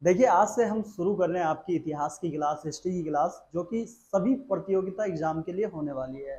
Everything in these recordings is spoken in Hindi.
देखिए, आज से हम शुरू कर रहे हैं आपकी इतिहास की क्लास, हिस्ट्री की क्लास, जो कि सभी प्रतियोगिता एग्जाम के लिए होने वाली है।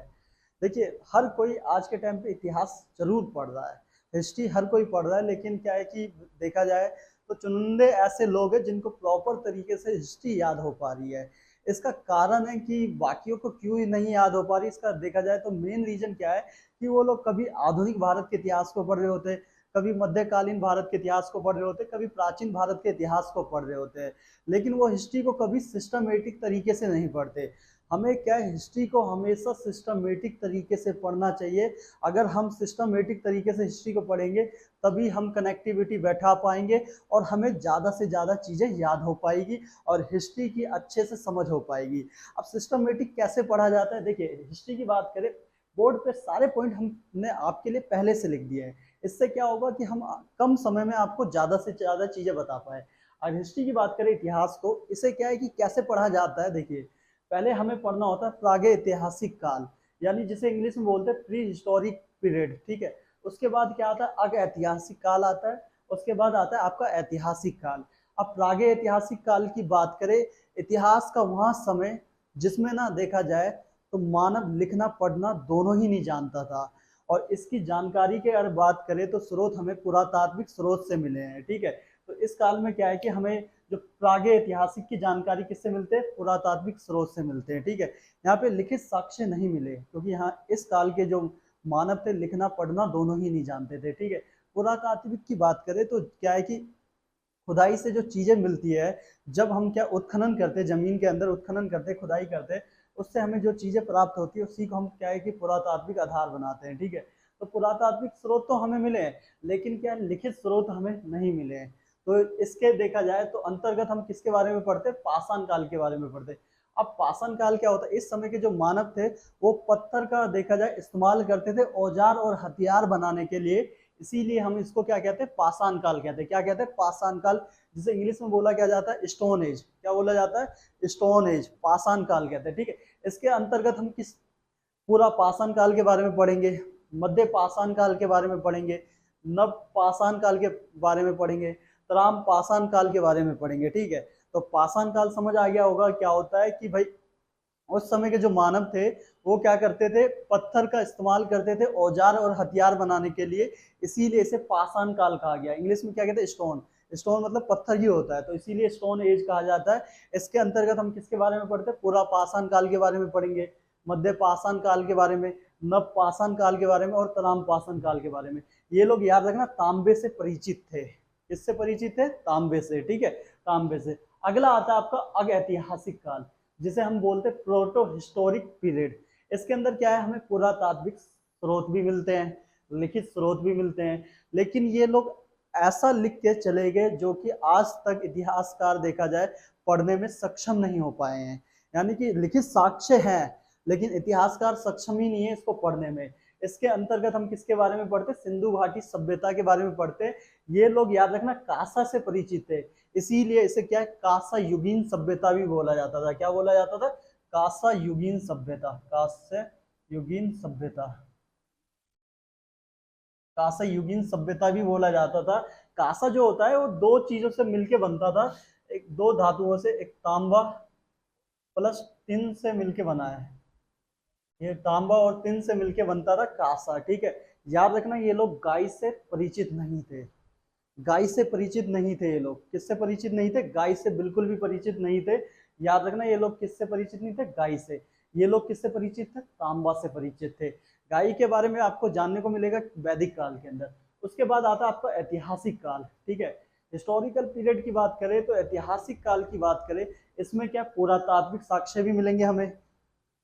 देखिए, हर कोई आज के टाइम पे इतिहास जरूर पढ़ रहा है, हिस्ट्री हर कोई पढ़ रहा है, लेकिन क्या है कि देखा जाए तो चुनिंदे ऐसे लोग हैं जिनको प्रॉपर तरीके से हिस्ट्री याद हो पा रही है। इसका कारण है कि बाकियों को क्यों नहीं याद हो पा रही, इसका देखा जाए तो मेन रीजन क्या है कि वो लोग कभी आधुनिक भारत के इतिहास को पढ़ रहे होते हैं, कभी मध्यकालीन भारत के इतिहास को पढ़ रहे होते, कभी प्राचीन भारत के इतिहास को पढ़ रहे होते हैं, लेकिन वो हिस्ट्री को कभी सिस्टमेटिक तरीके से नहीं पढ़ते। हमें क्या है, हिस्ट्री को हमेशा सिस्टमेटिक तरीके से पढ़ना चाहिए। अगर हम सिस्टमेटिक तरीके से हिस्ट्री को पढ़ेंगे तभी हम कनेक्टिविटी बैठा पाएंगे और हमें ज़्यादा से ज़्यादा चीज़ें याद हो पाएगी और हिस्ट्री की अच्छे से समझ हो पाएगी। अब सिस्टमेटिक कैसे पढ़ा जाता है, देखिए हिस्ट्री की बात करें, बोर्ड पे सारे पॉइंट हमने आपके लिए पहले से लिख दिए हैं। इससे क्या होगा कि हम कम समय में आपको ज़्यादा से ज़्यादा चीज़ें बता पाए। और हिस्ट्री की बात करें, इतिहास को, इसे क्या है कि कैसे पढ़ा जाता है। देखिए, पहले हमें पढ़ना होता है प्रागैतिहासिक काल, यानी जिसे इंग्लिश में बोलते हैं प्री हिस्टोरिक पीरियड, ठीक है। उसके बाद क्या आता है, अगैतिहासिक काल आता है। उसके बाद आता है आपका ऐतिहासिक काल। अब प्रागैतिहासिक काल की बात करें, इतिहास का वहाँ समय जिसमें ना देखा जाए तो मानव लिखना पढ़ना दोनों ही नहीं जानता था। और इसकी जानकारी की अगर बात करें तो स्रोत हमें पुरातात्विक स्रोत से मिले हैं, ठीक है। तो इस काल में क्या है कि हमें जो प्रागैतिहासिक की जानकारी किससे मिलते हैं, पुरातात्विक स्रोत से मिलते हैं, ठीक है। यहाँ पे लिखित साक्ष्य नहीं मिले क्योंकि यहाँ इस काल के जो मानव थे लिखना पढ़ना दोनों ही नहीं जानते थे, ठीक है। पुरातात्विक की बात करें तो क्या है कि खुदाई से जो चीजें मिलती है, जब हम क्या उत्खनन करते, जमीन के अंदर उत्खनन करते, खुदाई करते, उससे हमें जो चीजें प्राप्त होती है उसी को हम क्या है कि पुरातात्विक आधार बनाते हैं, ठीक है। तो पुरातात्विक स्रोत तो हमें मिले हैं, लेकिन क्या लिखित स्रोत हमें नहीं मिले हैं। तो इसके देखा जाए तो अंतर्गत हम किसके बारे में पढ़ते, पाषाण काल के बारे में पढ़ते। अब पाषाण काल क्या होता है, इस समय के जो मानव थे वो पत्थर का देखा जाए इस्तेमाल करते थे औजार और हथियार बनाने के लिए। इसीलिए हम इसको क्या कहते हैं, पाषाण काल कहते हैं। क्या कहते हैं, पाषाण काल, जिसे इंग्लिश में बोला क्या जाता है, स्टोन एज। क्या बोला जाता है, स्टोन एज, पाषाण काल कहते हैं, ठीक है। इसके अंतर्गत हम किस पूरा पाषाण काल के बारे में पढ़ेंगे, मध्य पाषाण काल के बारे में पढ़ेंगे, नव पाषाण काल के बारे में पढ़ेंगे, तराम पाषाण काल के बारे में पढ़ेंगे, ठीक है। तो पाषाण काल समझ आ गया होगा क्या होता है कि भाई उस समय के जो मानव थे वो क्या करते थे, पत्थर का इस्तेमाल करते थे औजार और हथियार बनाने के लिए। इसीलिए इसे पाषाण काल कहा गया। इंग्लिश में क्या कहते हैं, स्टोन। स्टोन मतलब पत्थर ही होता है, तो इसीलिए स्टोन एज कहा जाता है। इसके अंतर्गत हम किसके बारे में पढ़ते हैं, पूरा पाषाण काल के बारे में पढ़ेंगे, मध्य पाषाण काल के बारे में, नव पाषाण काल के बारे में और तराम पाषाण काल के बारे में। ये लोग याद रखना तांबे से परिचित थे। किससे परिचित थे, तांबे से, ठीक है, तांबे से। अगला आता है आपका अगैतिहासिक काल, जिसे हम बोलते हैं प्रोटो हिस्टोरिक पीरियड। इसके अंदर क्या है, हमें पुरातात्विक स्रोत भी मिलते हैं, लिखित स्रोत भी मिलते हैं, लेकिन ये लोग ऐसा लिख के चले गए जो कि आज तक इतिहासकार देखा जाए पढ़ने में सक्षम नहीं हो पाए हैं। यानी कि लिखित साक्ष्य है लेकिन इतिहासकार सक्षम ही नहीं है इसको पढ़ने में। इसके अंतर्गत हम किसके बारे में पढ़ते, सिंधु घाटी सभ्यता के बारे में पढ़ते। ये लोग याद रखना कासा से परिचित थे, इसीलिए इसे क्या है, कासा युगीन सभ्यता भी बोला जाता था। क्या बोला जाता था, कासा युगीन सभ्यता, कासा युगीन सभ्यता, कासा युगीन सभ्यता भी बोला जाता था। कासा जो होता है वो दो चीजों से मिलके बनता था, एक दो धातुओं से, एक तांबा प्लस टिन से मिलके बना है। ये तांबा और टिन से मिलके बनता था कासा, ठीक है। याद रखना ये लोग गाय से परिचित नहीं थे, गाय से परिचित नहीं थे। ये लोग किससे परिचित नहीं थे, गाय से बिल्कुल भी परिचित नहीं थे। याद रखना ये लोग किससे परिचित नहीं थे, गाय से। ये लोग किससे परिचित थे, तांबा से परिचित थे। गाय के बारे में आपको जानने को मिलेगा वैदिक काल के अंदर। उसके बाद आता है आपका ऐतिहासिक काल, ठीक है। हिस्टोरिकल पीरियड की बात करें तो ऐतिहासिक काल की बात करें, इसमें क्या पुरातात्विक साक्ष्य भी मिलेंगे हमें,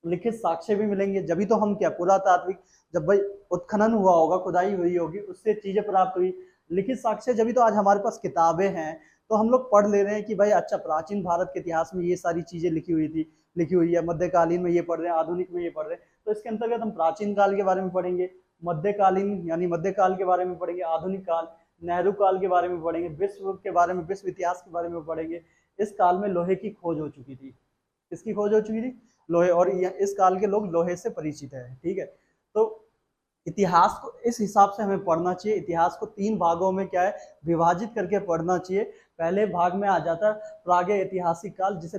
लिखित साक्ष्य भी मिलेंगे। जब तो हम क्या पुरातात्विक, जब भाई उत्खनन हुआ होगा, खुदाई हुई होगी, उससे चीजें प्राप्त हुई। लिखित साक्ष्य जब तो आज हमारे पास किताबें हैं तो हम लोग पढ़ ले रहे हैं कि भाई अच्छा प्राचीन भारत के इतिहास में ये सारी चीजें लिखी हुई थी, लिखी हुई है, मध्यकालीन में ये पढ़ रहे हैं, आधुनिक में ये पढ़ रहे हैं। तो इसके अंतर्गत हम प्राचीन काल के बारे में पढ़ेंगे, मध्यकालीन यानी मध्यकाल के बारे में पढ़ेंगे, आधुनिक काल, नेहरू काल के बारे में पढ़ेंगे, विश्व के बारे में, विश्व इतिहास के बारे में पढ़ेंगे। इस काल में लोहे की खोज हो चुकी थी। किसकी खोज हो चुकी थी, लोहे। और इस काल के लोग लोहे से परिचित है, ठीक है। तो इतिहास को इस हिसाब से हमें पढ़ना चाहिए। इतिहास को तीन भागों में क्या है, विभाजित करके पढ़ना चाहिए, पहले भाग में आ जाता है प्रागैतिहासिक ऐतिहासिक काल, जिसे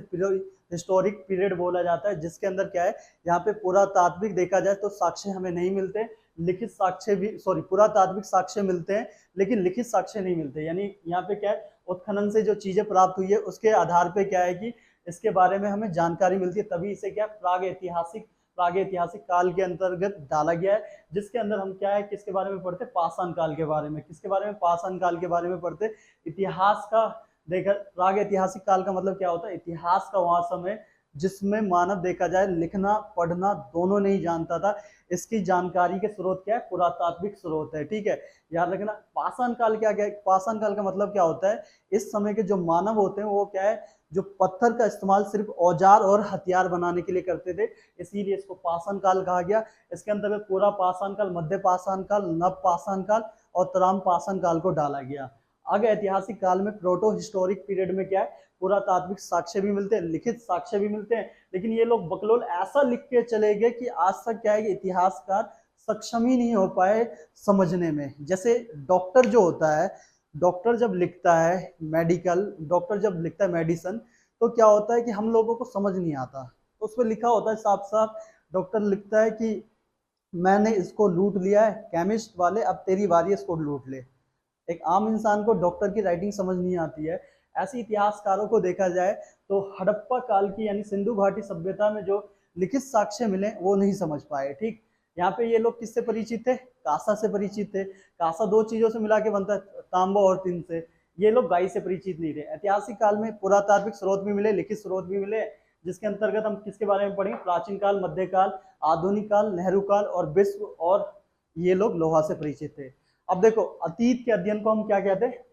हिस्टोरिक पीरियड बोला जाता है, जिसके अंदर क्या है, यहाँ पे पुरातात्विक देखा जाए तो साक्ष्य हमें नहीं मिलते, लिखित साक्ष्य भी पुरातात्विक साक्ष्य मिलते हैं लेकिन लिखित साक्ष्य नहीं मिलते। यानी यहाँ पे क्या है, उत्खनन से जो चीजें प्राप्त हुई है उसके आधार पे क्या है कि इसके बारे में हमें जानकारी मिलती है, तभी इसे क्या प्रागैतिहासिक काल के अंतर्गत डाला गया है, जिसके अंदर हम क्या है, किसके बारे में पढ़ते, पाषाण काल के बारे में। किसके बारे में, पाषाण काल के बारे में पढ़ते। इतिहास का देखा, प्रागैतिहासिक काल का मतलब क्या होता है, इतिहास का वहां समय जिसमें मानव देखा जाए लिखना पढ़ना दोनों नहीं जानता था। इसकी जानकारी के स्रोत क्या है, पुरातात्विक स्रोत है। ठीक है, याद रखना। पाषाण काल क्या है, पाषाण काल का मतलब क्या होता है, इस समय के जो मानव होते हैं वो क्या है, जो पत्थर का इस्तेमाल सिर्फ औजार और हथियार बनाने के लिए करते थे, इसीलिए इसको पाषाण काल कहा गया। इसके अंतर्गत पूरा पाषाण काल, मध्य पाषाण काल, नव पाषाण काल और तराम पाषाण काल को डाला गया। आगे ऐतिहासिक काल में प्रोटो हिस्टोरिक पीरियड में क्या है, पुरातात्विक साक्ष्य भी मिलते हैं, लिखित साक्ष्य भी मिलते हैं, लेकिन ये लोग बकलोल ऐसा लिख के चले गए कि आज तक क्या है कि इतिहासकार सक्षम ही नहीं हो पाए समझने में। जैसे डॉक्टर जो होता है, डॉक्टर जब लिखता है मेडिकल, डॉक्टर जब लिखता है मेडिसिन, तो क्या होता है कि हम लोगों को समझ नहीं आता, तो उसमें लिखा होता है साफ साफ, डॉक्टर लिखता है कि मैंने इसको लूट लिया है, केमिस्ट वाले अब तेरी बारी इसको लूट ले। एक आम इंसान को डॉक्टर की राइटिंग समझ नहीं आती है। ऐसे इतिहासकारों को देखा जाए तो हड़प्पा काल की यानी सिंधु घाटी सभ्यता में जो लिखित साक्ष्य मिले वो नहीं समझ पाए। ठीक, यहाँ पे ये लोग किससे परिचित थे, कांसा से परिचित थे। कांसा दो चीजों से मिला के बनता है, तांबा और तिन से। ये लोग गाय से परिचित नहीं थे। ऐतिहासिक काल में पुरातात्विक स्रोत भी मिले, लिखित स्रोत भी मिले, जिसके अंतर्गत हम किसके बारे में पढ़ेंगे, प्राचीन काल, मध्यकाल, आधुनिक काल, नेहरू काल और विश्व, और ये लोग लोहा से परिचित थे। अब देखो, अतीत के अध्ययन को हम क्या कहते हैं,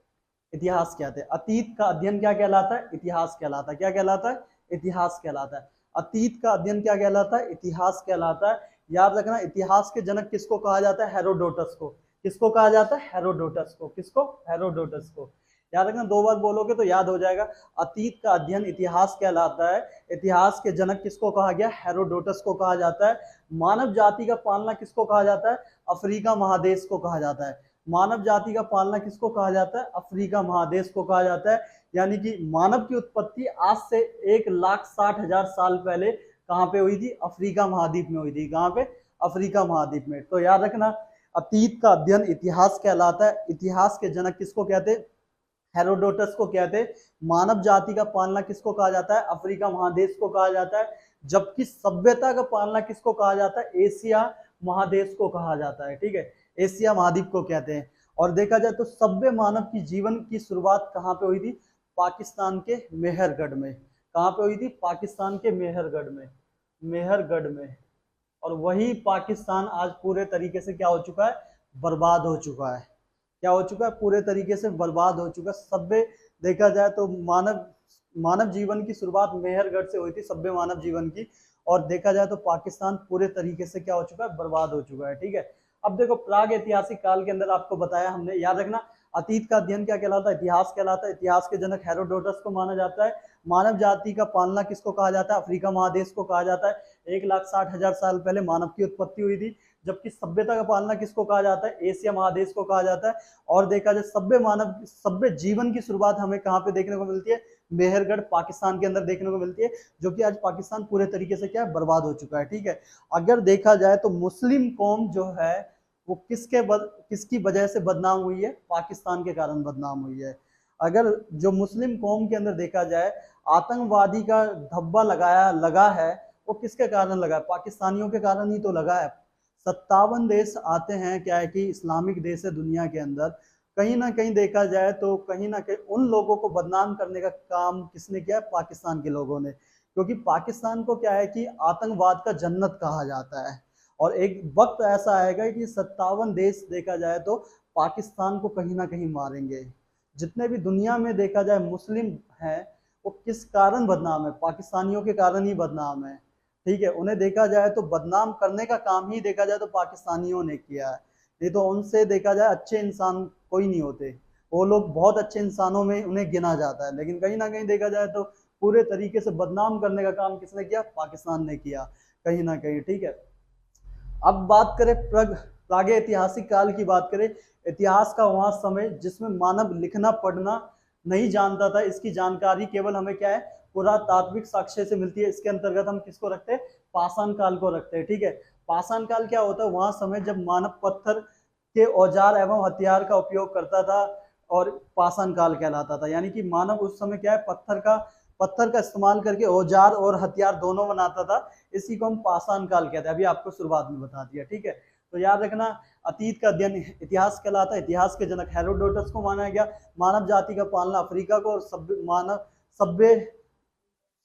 इतिहास कहते हैं। अतीत का अध्ययन क्या कहलाता है, इतिहास कहलाता है। क्या कहलाता है, इतिहास कहलाता है। अतीत का अध्ययन क्या कहलाता है, इतिहास कहलाता है। याद रखना, इतिहास के जनक किसको कहा जाता है, हेरोडोटस को। किसको कहा जाता है, हेरोडोटस को। किसको, हेरोडोटस को। याद रखना, दो बार बोलोगे तो याद हो जाएगा। अतीत का अध्ययन इतिहास कहलाता है। इतिहास के जनक किसको कहा गया, हेरोडोटस को कहा जाता है। मानव जाति का पालना किसको कहा जाता है, अफ्रीका महादेश को कहा जाता है। मानव जाति का पालना किसको कहा जाता है, अफ्रीका महादेश को कहा जाता है। यानी कि मानव की उत्पत्ति आज से 1,60,000 साल पहले कहाँ पे हुई थी, अफ्रीका महाद्वीप में हुई थी। कहाँ पे, अफ्रीका महाद्वीप में। तो याद रखना, अतीत का अध्ययन इतिहास कहलाता है। इतिहास के जनक किसको कहते हैं, हेरोडोटस को कहते हैं। मानव जाति का पालना किसको कहा जाता है, अफ्रीका महादेश को कहा जाता है। जबकि सभ्यता का पालना किसको कहा जाता है, एशिया महादेश को कहा जाता है। ठीक है, एशिया महाद्वीप को कहते हैं। और देखा जाए तो सभ्य मानव की जीवन की शुरुआत कहाँ पे हुई थी, पाकिस्तान के मेहरगढ़ में। कहाँ पे हुई थी, पाकिस्तान के मेहरगढ़ में, मेहरगढ़ में। और वही पाकिस्तान आज पूरे तरीके से क्या हो चुका है, बर्बाद हो चुका है। क्या हो चुका है, पूरे तरीके से बर्बाद हो चुका है। सभ्य देखा जाए तो मानव जीवन की शुरुआत मेहरगढ़ से हुई थी, सभ्य मानव जीवन की। और देखा जाए तो पाकिस्तान पूरे तरीके से क्या हो चुका है, बर्बाद हो चुका है। ठीक है, अब देखो, प्राग ऐतिहासिक काल के अंदर आपको बताया हमने, याद रखना, अतीत का अध्ययन क्या कहलाता है, इतिहास कहलाता है। इतिहास के जनक हेरोडोटस को माना जाता है। मानव जाति का पालना किसको कहा जाता है, अफ्रीका महादेश को कहा जाता है। 1,60,000 साल पहले मानव की उत्पत्ति हुई थी। जबकि सभ्यता का पालना किसको कहा जाता है, एशिया महादेश को कहा जाता है। और देखा जाए सभ्य जीवन की शुरुआत हमें कहाँ पे देखने को मिलती है, मेहरगढ़ पाकिस्तान के अंदर देखने को मिलती है, जो कि आज पाकिस्तान पूरे तरीके से क्या है, बर्बाद हो चुका है। ठीक है, अगर देखा जाए तो मुस्लिम कौम जो है वो किसकी वजह से बदनाम हुई है, पाकिस्तान के कारण बदनाम हुई है। अगर जो मुस्लिम कौम के अंदर देखा जाए आतंकवादी का धब्बा लगा है, वो किसके कारण लगा है, पाकिस्तानियों के कारण ही तो लगा है। 57 देश आते हैं, क्या है कि इस्लामिक देश है दुनिया के अंदर। कहीं ना कहीं देखा जाए तो कहीं ना कहीं उन लोगों को बदनाम करने का काम किसने किया है, पाकिस्तान के लोगों ने। क्योंकि पाकिस्तान को क्या है कि आतंकवाद का जन्नत कहा जाता है। और एक वक्त ऐसा आएगा कि 57 देश देखा जाए तो पाकिस्तान को कहीं ना कहीं मारेंगे। जितने भी दुनिया में देखा जाए मुस्लिम हैं, वो किस कारण बदनाम है, पाकिस्तानियों के कारण ही बदनाम है। ठीक है, उन्हें देखा जाए तो बदनाम करने का काम ही देखा जाए तो पाकिस्तानियों ने किया है। नहीं तो उनसे देखा जाए अच्छे इंसान कोई नहीं होते, वो लोग बहुत अच्छे इंसानों में उन्हें गिना जाता है। लेकिन कहीं ना कहीं देखा जाए तो पूरे तरीके से बदनाम करने का काम किसने किया, पाकिस्तान ने किया कहीं ना कहीं। ठीक है, अब बात करें प्रागैतिहासिक काल की बात करें, इतिहास का वहां समय जिसमें मानव लिखना पढ़ना नहीं जानता था, इसकी जानकारी केवल हमें क्या है, पुरातात्विक साक्ष्य से मिलती है। इसके अंतर्गत हम किसको रखते हैं, पाषाण काल को रखते हैं। ठीक है, पाषाण काल क्या होता है, वहां समय जब मानव पत्थर के औजार एवं हथियार का उपयोग करता था और पाषाण काल कहलाता था। यानी कि मानव उस समय क्या है, पत्थर का इस्तेमाल करके औजार और हथियार दोनों बनाता था। इसी को हम पाषाण काल कहते हैं। अभी आपको शुरुआत में बता दिया। ठीक है, तो याद रखना, अतीत का अध्ययन इतिहास कहलाता है। इतिहास के जनक हेरोडोटस को माना गया। मानव जाति का पालना अफ्रीका को और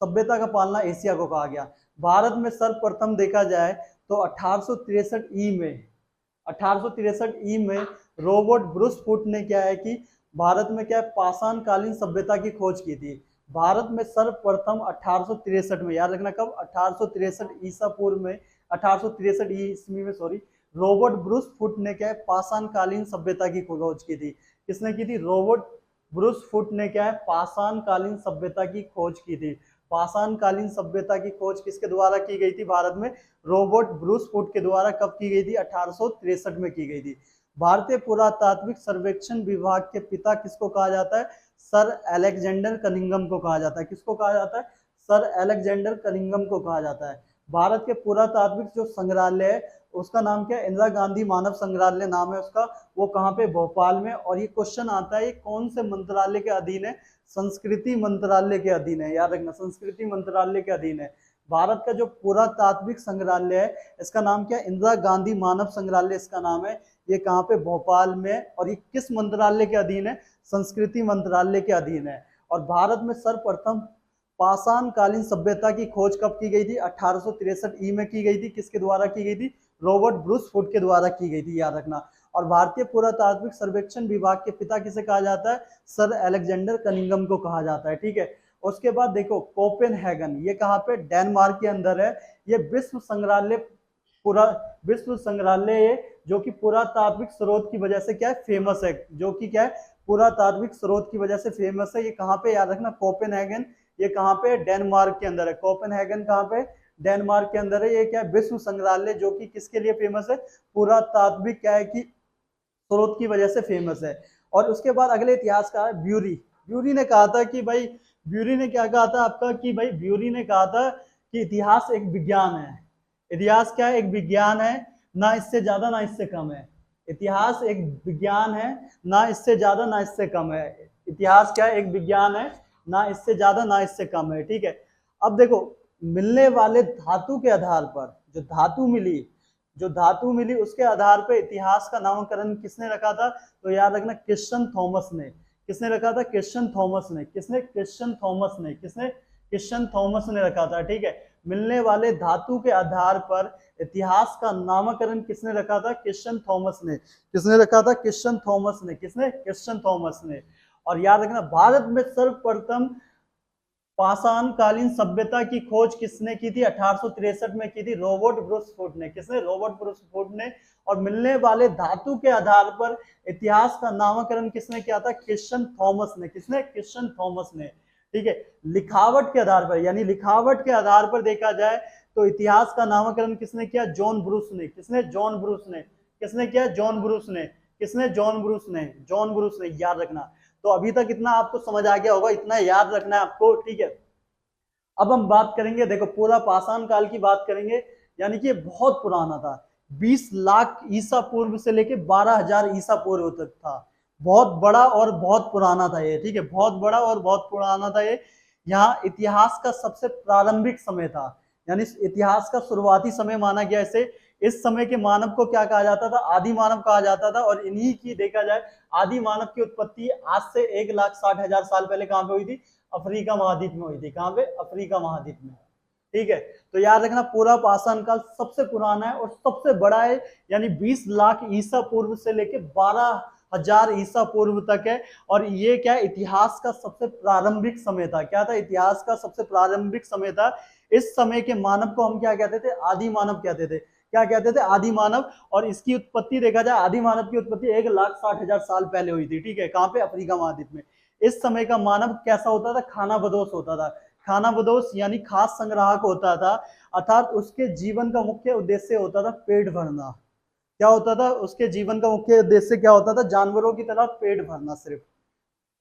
सभ्यता का पालना एशिया को कहा गया। भारत में सर्वप्रथम देखा जाए तो 1863 में रॉबर्ट ब्रूस फुट ने क्या है कि भारत में क्या है, पाषाण कालीन सभ्यता की खोज की थी। भारत में सर्वप्रथम 1863 में, याद रखना कब, 1863 ईसा पूर्व में, 1863 ईस्वी में, सॉरी, रॉबर्ट ब्रूस फुट ने क्या है, पाषाण कालीन सभ्यता की खोज की थी। किसने की थी, रॉबर्ट ब्रूस फुट ने क्या है, पाषाण कालीन सभ्यता की खोज की थी। पाषाण कालीन सभ्यता की खोज किसके द्वारा की गई थी भारत में, रॉबर्ट ब्रूस फुट के द्वारा। कब की गई थी, 1863 में की गई थी। भारतीय पुरातात्विक सर्वेक्षण विभाग के पिता किसको कहा जाता है, सर अलेक्जेंडर कनिंघम को कहा जाता है। किसको कहा जाता है, सर अलेक्जेंडर कनिंघम को कहा जाता है। भारत के पुरातात्विक जो संग्रहालय है उसका नाम क्या है, इंदिरा गांधी मानव संग्रहालय नाम है उसका। वो कहाँ पे, भोपाल में। और ये क्वेश्चन आता है, ये कौन से मंत्रालय के अधीन है, संस्कृति मंत्रालय के अधीन है। याद रखना, संस्कृति मंत्रालय के अधीन है। भारत का जो पुरातात्विक संग्रहालय है इसका नाम क्या है, इंदिरा गांधी मानव संग्रहालय इसका नाम है। ये कहाँ पे, भोपाल में। और ये किस मंत्रालय के अधीन है, संस्कृति मंत्रालय के अधीन है। और भारत में सर्वप्रथम पाषाण कालीन सभ्यता की खोज कब की गई थी, 1863 ई में की गई थी। किसके द्वारा की गई थी, रॉबर्ट ब्रूस फुट के द्वारा की गई थी, याद रखना। और भारतीय पुरातात्विक सर्वेक्षण विभाग के पिता किसे कहा जाता है, सर अलेक्जेंडर कनिंघम को कहा जाता है। ठीक है, उसके बाद देखो कोपेनहेगन, ये कहाँ पे, डेनमार्क के अंदर है। ये विश्व संग्रहालय है जो कि पुरातात्विक स्रोत की वजह से क्या है, फेमस है। जो कि क्या है, पुरातात्विक स्रोत की वजह से फेमस है। ये कहाँ पे, याद रखना, कोपेनहेगन। ये कहाँ पे, डेनमार्क के अंदर है। कोपेनहेगन कहाँ पे, डेनमार्क के अंदर है। ये क्या है, विश्व संग्रहालय जो कि किसके लिए फेमस है, पुरातात्विक क्या है कि स्रोत की वजह से फेमस है। और उसके बाद अगले इतिहासकार ब्यूरी ने कहा था कि भाई, ब्यूरी ने क्या कहा था आपका कि भाई, ब्यूरी ने कहा था कि इतिहास एक विज्ञान है। इतिहास क्या है, एक विज्ञान है, ना इससे ज्यादा ना इससे कम है। इतिहास एक विज्ञान है, ना इससे ज्यादा ना इससे कम है। इतिहास क्या है, एक विज्ञान है, ना इससे ज्यादा ना इससे कम है। ठीक है, अब देखो, मिलने वाले धातु के आधार पर जो धातु मिली उसके आधार पर इतिहास का नामकरण किसने रखा था, तो याद रखना, क्रिश्चियन थॉमस ने। किसने रखा था, क्रिश्चियन थॉमस ने। क्रिश्चियन थॉमस ने रखा था। ठीक है, मिलने वाले धातु के आधार पर इतिहास का नामकरण किसने रखा था, क्रिश्चियन थॉमस ने। किसने रखा था, क्रिश्चियन थॉमस ने। और याद रखना, भारत में सर्वप्रथम पाषाण कालीन सभ्यता की खोज किसने की थी, 1863 में की थी, रॉबर्ट ब्रूस फुट ने। किसने, रॉबर्ट ब्रूस फुट ने। और मिलने वाले धातु के आधार पर इतिहास का नामकरण किसने किया था, क्रिश्चियन थॉमस ने। किसने, क्रिश्चियन थॉमस ने। ठीक है, लिखावट के आधार पर, यानी लिखावट के आधार पर देखा जाए तो इतिहास का नामकरण किसने किया, जॉन ब्रूस ने। किसने, जॉन ब्रूस ने। किसने किया, जॉन ब्रूस ने। किसने, जॉन ब्रूस ने। याद रखना। तो अभी तक इतना आपको समझ आ गया होगा, इतना याद रखना है आपको। ठीक है, अब हम बात करेंगे, देखो पूरा पाषाण काल की बात करेंगे, यानी कि बहुत पुराना था। 20 लाख ईसा पूर्व से लेके 12,000 ईसा पूर्व तक था। बहुत बड़ा और बहुत पुराना था ये। ठीक है, बहुत बड़ा और बहुत पुराना था ये। यहाँ इतिहास का सबसे प्रारंभिक समय था, यानी इतिहास का शुरुआती समय माना गया इसे। इस समय के मानव को क्या कहा जाता था, आदि मानव कहा जाता था। और इन्हीं की देखा जाए, आदि मानव की उत्पत्ति आज से 1,60,000 साल पहले कहाँ पे हुई थी, अफ्रीका महाद्वीप में हुई थी। कहाँ पे, अफ्रीका महाद्वीप में। ठीक है, तो याद रखना, पूरा पाषाण काल सबसे पुराना है और सबसे बड़ा है, यानी 20 लाख ईसा पूर्व से लेके 12,000 ईसा पूर्व तक है। और ये क्या, इतिहास का सबसे प्रारंभिक समय था। क्या था, इतिहास का सबसे प्रारंभिक समय था। इस समय के मानव को हम क्या कहते थे, आदि मानव कहते थे। क्या कहते थे, आदि मानव। और इसकी उत्पत्ति देखा जाए, आदि मानव की उत्पत्ति 1,60,000 साल पहले हुई थी। ठीक है, कहाँ पे, अफ्रीका महाद्वीप में। इस समय का मानव कैसा होता था, खानाबदोश होता था। खानाबदोश यानी खास संग्राहक होता था, अर्थात उसके जीवन का मुख्य उद्देश्य होता था पेट भरना। क्या होता था, उसके जीवन का मुख्य उद्देश्य क्या होता था, जानवरों की तरह पेट भरना सिर्फ।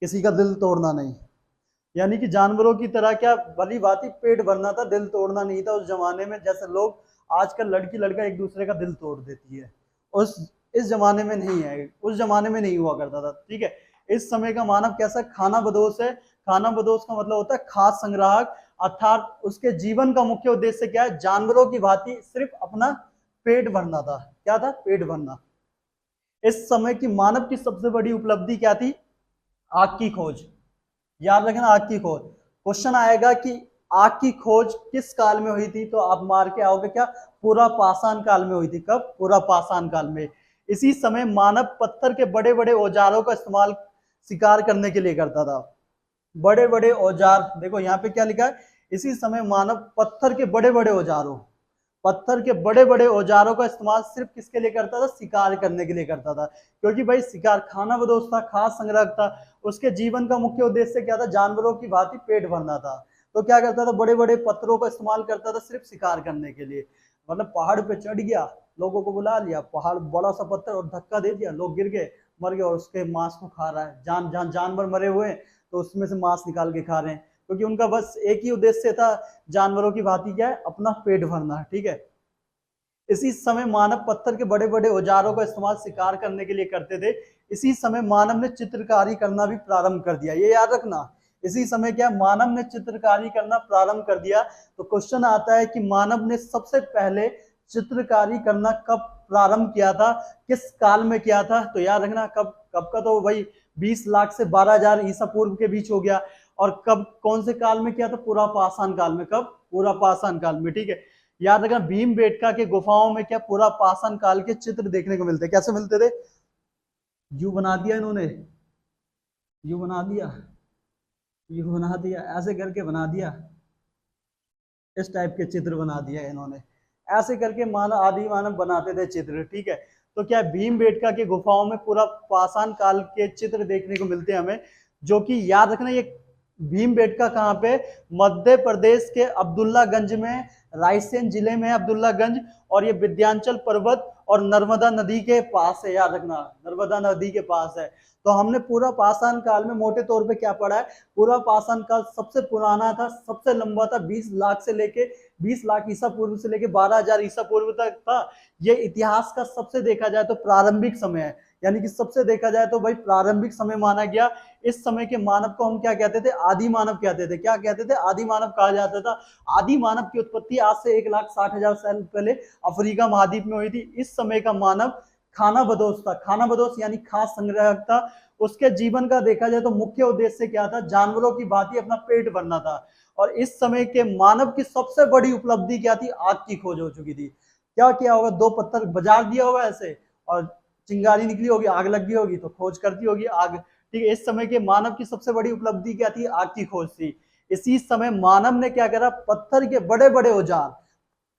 किसी का दिल तोड़ना नहीं। यानी कि जानवरों की तरह क्या भली भांति पेट भरना था, दिल तोड़ना नहीं था उस जमाने में। जैसे लोग आजकल लड़की लड़का एक दूसरे का दिल तोड़ देती है, उस इस जमाने में नहीं है, उस जमाने में नहीं हुआ करता था। ठीक है, इस समय का मानव कैसा खाना बदोश है। खाना बदोश का मतलब होता है खाद्य संग्राहक, अर्थात उसके जीवन का मुख्य उद्देश्य क्या है, जानवरों की भांति सिर्फ अपना पेट भरना था। क्या था? पेट भरना। इस समय की मानव की सबसे बड़ी उपलब्धि क्या थी? आग की खोज। याद रखना, आग की खोज। क्वेश्चन आएगा कि आग की खोज किस काल में हुई थी, तो आप मार के आओगे क्या? पूरा पाषाण काल में हुई थी। कब? पूरा पाषाण काल में। इसी समय मानव पत्थर के बड़े बड़े औजारों का इस्तेमाल शिकार करने के लिए करता था। बड़े बड़े औजार, देखो यहाँ पे क्या लिखा है, इसी समय मानव पत्थर के बड़े बड़े औजारों, पत्थर के बड़े बड़े औजारों का इस्तेमाल सिर्फ किसके लिए करता था? शिकार करने के लिए करता था। क्योंकि भाई शिकार खाना बदोश था, खाद्य संग्रह था, उसके जीवन का मुख्य उद्देश्य क्या था? जानवरों की भांति पेट भरना था। तो क्या करता था? बड़े बड़े पत्थरों का इस्तेमाल करता था सिर्फ शिकार करने के लिए। मतलब पहाड़ पे चढ़ गया, लोगों को बुला लिया, पहाड़ बड़ा सा पत्थर और धक्का दे दिया, लोग गिर गए, मर गए, और उसके मांस को खा रहा है। जानवर मरे हुए हैं तो उसमें से मांस निकाल के खा रहे हैं, क्योंकि उनका बस एक ही उद्देश्य था, जानवरों की भांति क्या है? अपना पेट भरना। ठीक है, इसी समय मानव पत्थर के बड़े बड़े औजारों का इस्तेमाल शिकार करने के लिए करते थे। इसी समय मानव ने चित्रकारी करना भी प्रारंभ कर दिया, ये याद रखना। इसी समय क्या? मानव ने चित्रकारी करना प्रारंभ कर दिया। तो क्वेश्चन आता है कि मानव ने सबसे पहले चित्रकारी करना कब प्रारंभ किया था, किस काल में किया था? तो याद रखना, कब कब का, तो वही 20 लाख से 12,000 ईसा पूर्व के बीच हो गया। और कब, कौन से काल में किया था? पूरा पाषाण काल में। कब? पूरा पाषाण काल में। ठीक है, याद रखना, भीमबेटका के गुफाओं में क्या पूरा पाषाण काल के चित्र देखने को मिलते। कैसे मिलते थे? यू बना दिया इन्होंने, यू बना दिया, यू बना दिया, ऐसे करके बना दिया, इस टाइप के चित्र बना दिया इन्होंने। ऐसे करके मानव, आदि मानव बनाते थे चित्र। ठीक है, तो क्या भीमबेटका के गुफाओं में पूरा पाषाण काल के चित्र देखने को मिलते हैं हमें, जो कि याद रखना, ये भीमबेटका कहाँ पे? मध्य प्रदेश के अब्दुल्लागंज में, रायसेन जिले में अब्दुल्लागंज, और ये विंध्याचल पर्वत और नर्मदा नदी के पास है। याद रखना, नर्मदा नदी के पास है। तो हमने पूरा पाषाण काल में मोटे तौर पे क्या पढ़ा है? पूरा पाषाण काल सबसे पुराना था, सबसे लंबा था, 20 लाख से लेके 20 लाख ईसा पूर्व से लेके 12,000 ईसा पूर्व तक था। ये इतिहास का सबसे देखा जाए तो प्रारंभिक समय है, यानी कि सबसे देखा जाए तो भाई प्रारंभिक समय माना गया। इस समय के मानव को हम क्या कहते थे? आदि मानव कहते थे। क्या कहते थे? आदि मानव कहा जाता था। आदि मानव की उत्पत्ति आज से 1,60,000 साल पहले अफ्रीका महाद्वीप में हुई थी। इस समय का मानव खाना बदोश था। खाना बदोश यानी खाद्य संग्राहक था। उसके जीवन का देखा जाए तो मुख्य उद्देश्य क्या था? जानवरों की भांति अपना पेट भरना था। और इस समय के मानव की सबसे बड़ी उपलब्धि क्या थी? आग की खोज हो चुकी थी। क्या किया होगा? 2 पत्थर बजार दिया होगा ऐसे, और चिंगारी निकली होगी, आग लग गई होगी, तो खोज कर दी होगी आग। ठीक है, इस समय के मानव की सबसे बड़ी उपलब्धि क्या थी? आग की खोज थी। इसी समय मानव ने क्या करा? पत्थर के बड़े बड़े औजार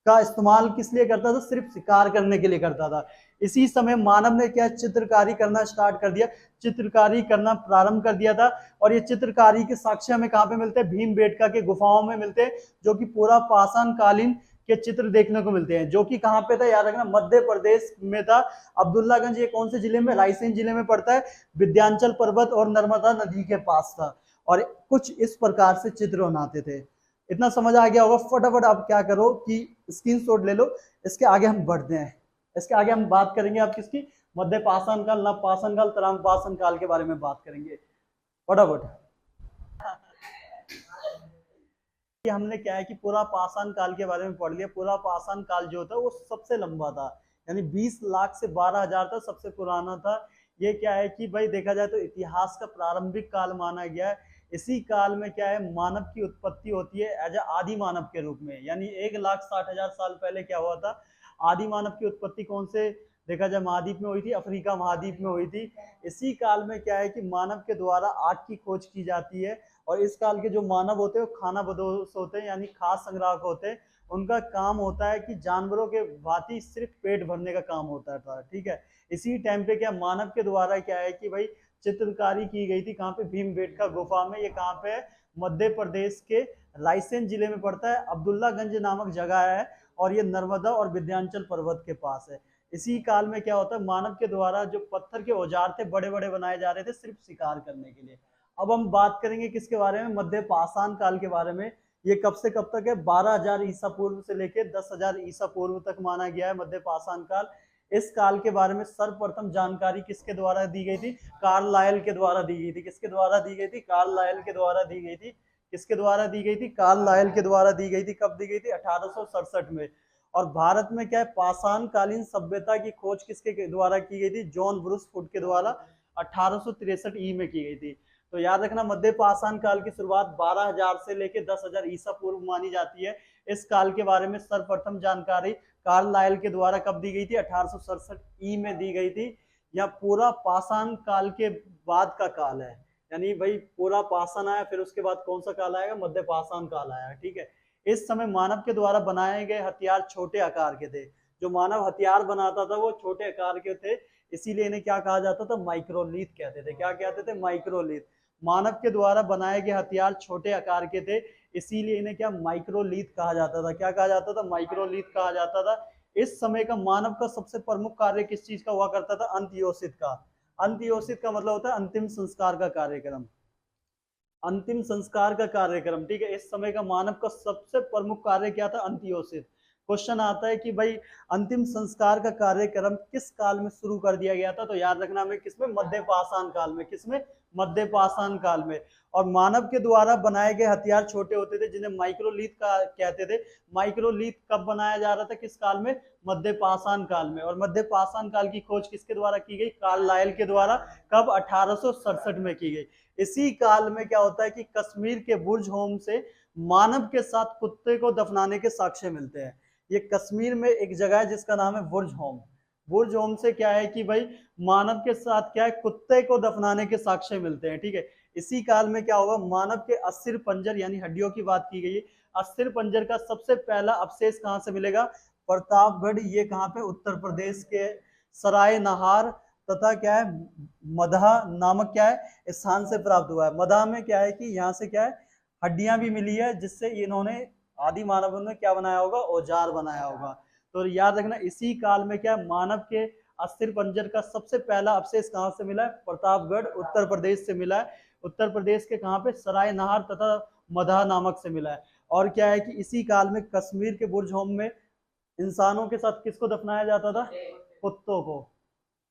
का इस्तेमाल किस लिए करता था? सिर्फ शिकार करने के लिए करता था। इसी समय मानव ने क्या? चित्रकारी करना स्टार्ट कर दिया, चित्रकारी करना प्रारंभ कर दिया था। और ये चित्रकारी के साक्ष्य हमें कहाँ पे मिलते हैं? भीमबेटका के गुफाओं में मिलते हैं, जो कि पूरा पाषाण कालीन के चित्र देखने को मिलते हैं, जो कि कहाँ पे था? याद रखना, मध्य प्रदेश में था। अब्दुल्लागंज ये कौन से जिले में? रायसेन जिले में पड़ता है। विंध्याचल पर्वत और नर्मदा नदी के पास था। और कुछ इस प्रकार से चित्र बनाते थे। इतना समझ आ गया होगा। फटाफट आप क्या करो कि स्क्रीनशॉट ले लो। इसके आगे हम बढ़ते हैं, इसके आगे हम बात करेंगे आप किसकी? मध्य पाषाण काल, नव पाषाण काल, तराम पाषाण काल के बारे में बात करेंगे। फटाफट हमने क्या है कि पूरा पाषाण काल के बारे में पढ़ लिया। पूरा पाषाण काल जो था वो सबसे लंबा था, यानी 20 लाख से 12,000 तक सबसे पुराना था। ये क्या है कि भाई देखा जाए तो इतिहास का प्रारंभिक काल माना गया है। इसी काल में क्या है? मानव की उत्पत्ति होती है एज आदि मानव के रूप में, यानी 1,60,000 साल पहले क्या हुआ था? आदि मानव की उत्पत्ति कौन से देखा जाए महाद्वीप में हुई थी? अफ्रीका महाद्वीप में हुई थी। इसी काल में क्या है कि मानव के द्वारा आग की खोज की जाती है। और इस काल के जो मानव होते हैं वो खाना बदोश होते हैं, यानी खाद्य संग्राहक होते हैं। उनका काम होता है कि जानवरों के भांति सिर्फ पेट भरने का काम होता था। ठीक है, इसी टाइम पे क्या मानव के द्वारा क्या है कि भाई चित्रकारी की गई थी। कहाँ पे? भीमबेटका गुफा में। ये कहाँ पे है? मध्य प्रदेश के रायसेन जिले में पड़ता है। अब्दुल्लागंज नामक जगह है, और ये नर्मदा और विंध्याचल पर्वत के पास है। इसी काल में क्या होता है? मानव के द्वारा जो पत्थर के औजार थे बड़े बड़े बनाए जा रहे थे सिर्फ शिकार करने के लिए। अब हम बात करेंगे किसके बारे में, मध्य पाषाण काल के बारे में। ये कब से कब तक है, 12,000 ईसा पूर्व से लेके 10,000 ईसा पूर्व तक माना गया है मध्य पाषाण काल। इस काल के बारे में सर्वप्रथम जानकारी किसके द्वारा दी गई थी, कार्ल लायल के द्वारा दी गई थी। किसके द्वारा दी गई थी, कार्ल लायल के द्वारा दी गई थी। किसके द्वारा दी गई थी, कार्ल लायल के द्वारा दी गई थी। कब दी गई थी, 1867 में। और भारत में क्या है, पाषाण कालीन सभ्यता की खोज किसके द्वारा की गई थी, जॉन ब्रूस फुट के द्वारा 1863 ई में की गई थी। तो याद रखना, मध्य पाषाण काल की शुरुआत 12,000 से लेकर 10,000 ईसा पूर्व मानी जाती है। इस काल के बारे में सर्वप्रथम जानकारी कार्ल लायल के द्वारा कब दी गई थी, 1867 ई में दी गई थी। यह पूरा पाषाण काल के बाद का काल है, यानी भाई पूरा पाषाण आया, फिर उसके बाद कौन सा काल आएगा, मध्य पाषाण काल आया। ठीक है, इस समय मानव के द्वारा बनाए गए हथियार छोटे आकार के थे। जो मानव हथियार बनाता था वो छोटे आकार के थे, इसीलिए इन्हें क्या कहा जाता था, माइक्रोलीथ कहते थे। क्या कहते थे, माइक्रोलीथ। मानव के द्वारा बनाए गए हथियार छोटे आकार के थे, इसीलिए इन्हें क्या, माइक्रोलीथ कहा जाता था। क्या कहा जाता था, माइक्रोलीथ कहा जाता था। इस समय का मानव का सबसे प्रमुख कार्य किस चीज का हुआ करता था, अंत्योषित का। अंत्योषित का मतलब होता है अंतिम संस्कार का कार्यक्रम, अंतिम संस्कार का कार्यक्रम। ठीक है, इस समय का मानव का सबसे प्रमुख कार्य क्या था, अंत्योषित। क्वेश्चन आता है कि भाई अंतिम संस्कार का कार्यक्रम किस काल में शुरू कर दिया गया था, तो याद रखना हमें किसमें, मध्य पाषाण काल में। किसमें, मध्य पाषाण काल में। और मानव के द्वारा बनाए गए हथियार छोटे होते थे, जिन्हें माइक्रोलीथ का कहते थे। माइक्रोलीथ कब बनाया जा रहा था, किस काल में, मध्य पाषाण काल में। और मध्य पाषाण काल की खोज किसके द्वारा की गई, कार्ल लायल के द्वारा। कब, 1867 में की गई। इसी काल में क्या होता है कि कश्मीर के बुर्ज होम से मानव के साथ कुत्ते को दफनाने के साक्ष्य मिलते हैं। ये कश्मीर में एक जगह है जिसका नाम है बुर्ज होम। बुर्ज होम से क्या है कि भाई मानव के साथ क्या है, कुत्ते को दफनाने के साक्ष्य मिलते हैं। ठीक है, इसी काल में क्या होगा, मानव के अस्थिर पंजर यानी हड्डियों की बात की गई है। अस्थिर पंजर का सबसे पहला अवशेष कहां से मिलेगा, प्रतापगढ़। ये कहां पे, उत्तर प्रदेश के सराय नहार तथा क्या है, मदहा नामक क्या है स्थान से प्राप्त हुआ है। मदहा में क्या है कि यहाँ से क्या है, हड्डियां भी मिली है, जिससे इन्होंने आदि मानव ने क्या बनाया होगा, औजार बनाया होगा। तो याद रखना, इसी काल में क्या, मानव के अस्थिर पंजर का सबसे पहला अवशेष कहां से मिला है, प्रतापगढ़ उत्तर प्रदेश से मिला है। उत्तर प्रदेश के कहां पे, सराय नहार तथा मदहा नामक से मिला है। और क्या है कि इसी काल में कश्मीर के बुर्ज होम में इंसानों के साथ किसको दफनाया जाता था, कुत्तों को।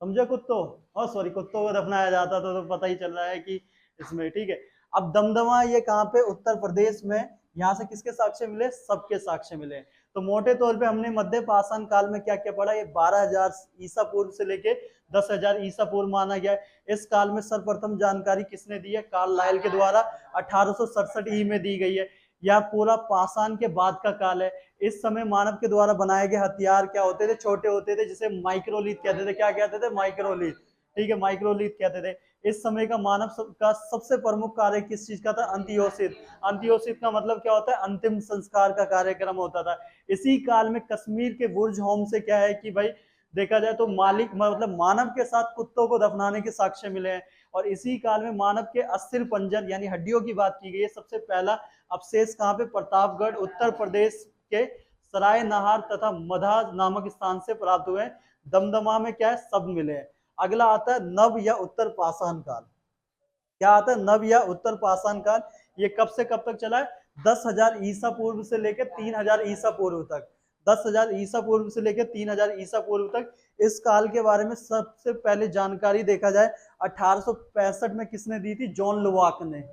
समझे, कुत्तों, सॉरी, कुत्तों को दफनाया जाता था। तो पता ही चल रहा है कि इसमें। ठीक है, अब दमदमा ये कहाँ पे, उत्तर प्रदेश में। यहाँ से किसके साक्ष्य मिले, सबके साक्ष्य मिले। तो मोटे तौर पे हमने मध्य पाषाण काल में क्या क्या पढ़ा, ये 12,000 ईसा पूर्व से लेके 10,000 ईसा पूर्व माना गया है। इस काल में सर्वप्रथम जानकारी किसने दी है, कार्ल लायल के द्वारा 1867 ई में दी गई है। यह पूरा पाषाण के बाद का काल है। इस समय मानव के द्वारा बनाए गए हथियार क्या होते थे, छोटे होते थे, जिसे माइक्रोलीथ कहते थे। क्या कहते थे, माइक्रोलीथ। ठीक है, माइक्रोलीथ कहते थे। इस समय का मानव का सबसे प्रमुख कार्य किस चीज का था, अंत्योषित। अंत्योषित का मतलब क्या होता है, अंतिम संस्कार का कार्यक्रम होता था। इसी काल में कश्मीर के बुर्ज होम से क्या है कि भाई देखा जाए तो मालिक मतलब मानव के साथ कुत्तों को दफनाने के साक्ष्य मिले हैं। और इसी काल में मानव के अस्थिर पंजर यानी हड्डियों की बात की गई है। सबसे पहला अवशेष कहाँ पे, प्रतापगढ़ उत्तर प्रदेश के सराय नहार तथा मदहा नामक स्थान से प्राप्त हुए। दमदमा में क्या है, सब मिले हैं। अगला आता है नव या उत्तर पाषाण काल। क्या आता है, नव या उत्तर पाषाण काल। ये कब से कब तक चला है, 10,000 ईसा पूर्व से लेकर 3,000 ईसा पूर्व तक। 10,000 ईसा पूर्व से लेकर 3,000 ईसा पूर्व तक। इस काल के बारे में सबसे पहले जानकारी देखा जाए 1865 में किसने दी थी, जॉन लुवाक ने।